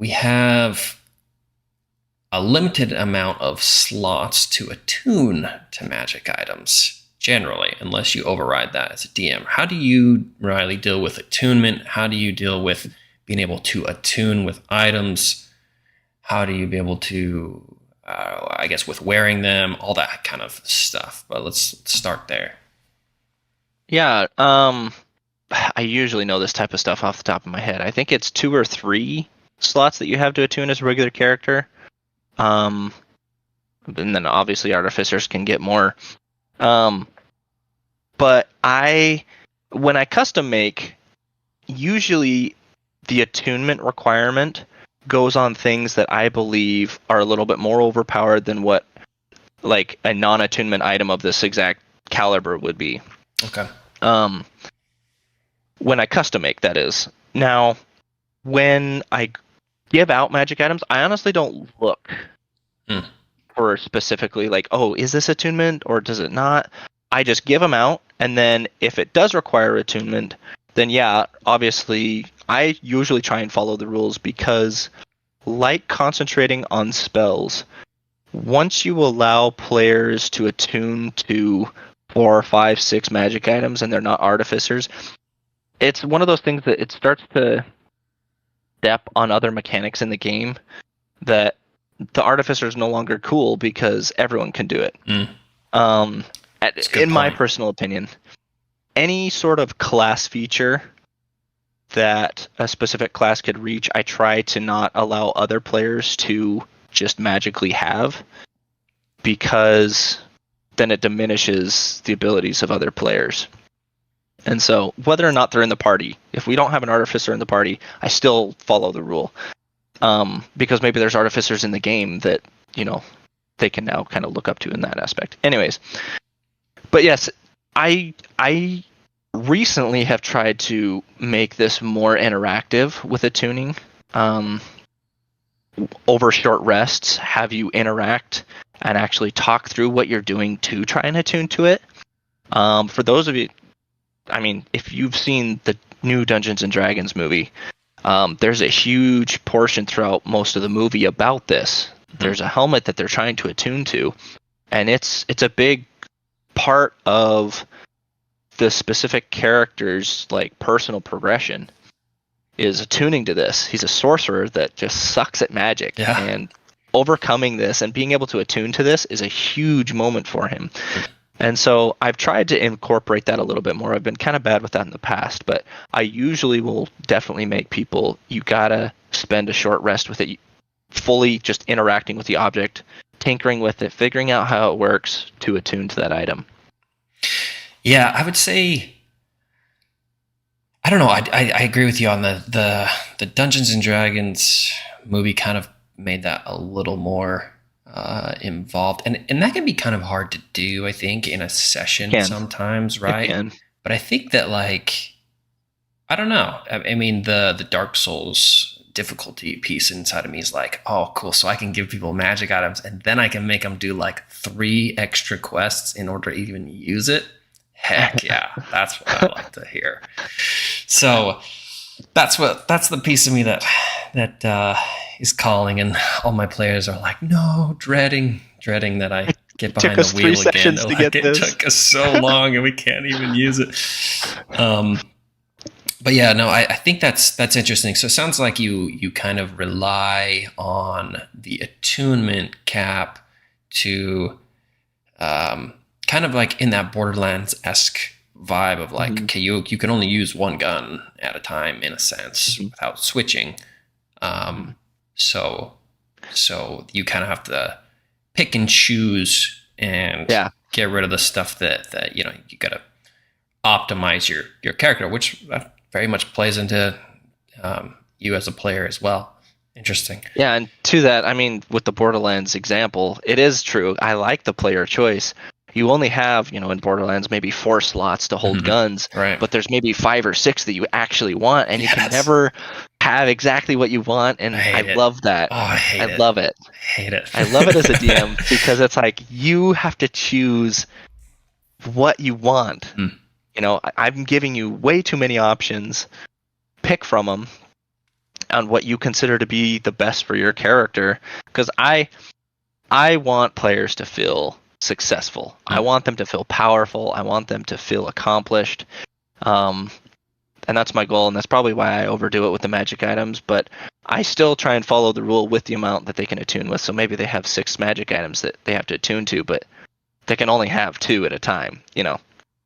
we have a limited amount of slots to attune to magic items, generally, unless you override that as a DM. How do you, Riley, deal with attunement? How do you deal with being able to attune with items? How do you be able to, I guess, with wearing them, all that kind of stuff? But let's start there. Yeah, I usually know this type of stuff off the top of my head. I think it's 2 or 3 slots that you have to attune as a regular character. And then obviously artificers can get more. But when I custom make, usually the attunement requirement goes on things that I believe are a little bit more overpowered than what like a non-attunement item of this exact caliber would be. Okay. When I custom make, that is. Now, when I give out magic items, I honestly don't look for specifically like, oh, is this attunement or does it not? I just give them out, and then if it does require attunement, then yeah, obviously I usually try and follow the rules because, like concentrating on spells, once you allow players to attune to 4, 5, 6 magic items and they're not artificers, it's one of those things that it starts to step on other mechanics in the game that the artificer is no longer cool because everyone can do it. In my personal opinion, any sort of class feature that a specific class could reach, I try to not allow other players to just magically have, because then it diminishes the abilities of other players. And so whether or not they're in the party, if we don't have an artificer in the party, I still follow the rule. Because maybe there's artificers in the game that, they can now kind of look up to in that aspect. Anyways, but yes, I recently have tried to make this more interactive with attuning. Over short rests, have you interact and actually talk through what you're doing to try and attune to it. For those of you, if you've seen the new Dungeons and Dragons movie, there's a huge portion throughout most of the movie about this. There's a helmet that they're trying to attune to, and it's a big part of the specific character's like personal progression is attuning to this. He's a sorcerer that just sucks at magic, and overcoming this and being able to attune to this is a huge moment for him. And so I've tried to incorporate that a little bit more. I've been kind of bad with that in the past, but I usually will definitely make people, you gotta spend a short rest with it, fully just interacting with the object, tinkering with it, figuring out how it works to attune to that item. Yeah, I would say, I don't know, I agree with you on the Dungeons and Dragons movie kind of made that a little more involved, and that can be kind of hard to do, I think, in a session sometimes, right? But I think that, like, I don't know, I mean, the Dark Souls difficulty piece inside of me is like, oh cool, so I can give people magic items and then I can make them do like 3 extra quests in order to even use it. Heck yeah, that's what I like to hear. So that's the piece of me that is calling, and all my players are like, no, dreading that I get behind the wheel again. Like, it took us so long and we can't even use it. But yeah, no, I think that's interesting. So it sounds like you kind of rely on the attunement cap to kind of like in that Borderlands-esque vibe of like, okay, you can only use one gun at a time in a sense without switching. So you kind of have to pick and choose and get rid of the stuff that you got to optimize your character, which very much plays into you as a player as well. Interesting. Yeah, and to that, I mean, with the Borderlands example, it is true. I like the player choice. You only have, in Borderlands, maybe 4 slots to hold guns, right? But there's maybe 5 or 6 that you actually want, and you can never have exactly what you want, and I love that. Oh, I love it. Hate it. I love it as a DM because it's like you have to choose what you want. I'm giving you way too many options. Pick from them. on what you consider to be the best for your character. Because I want players to feel successful. I want them to feel powerful. I want them to feel accomplished. And that's my goal, and that's probably why I overdo it with the magic items, but I still try and follow the rule with the amount that they can attune with. So maybe they have 6 magic items that they have to attune to, but they can only have 2 at a time, you know.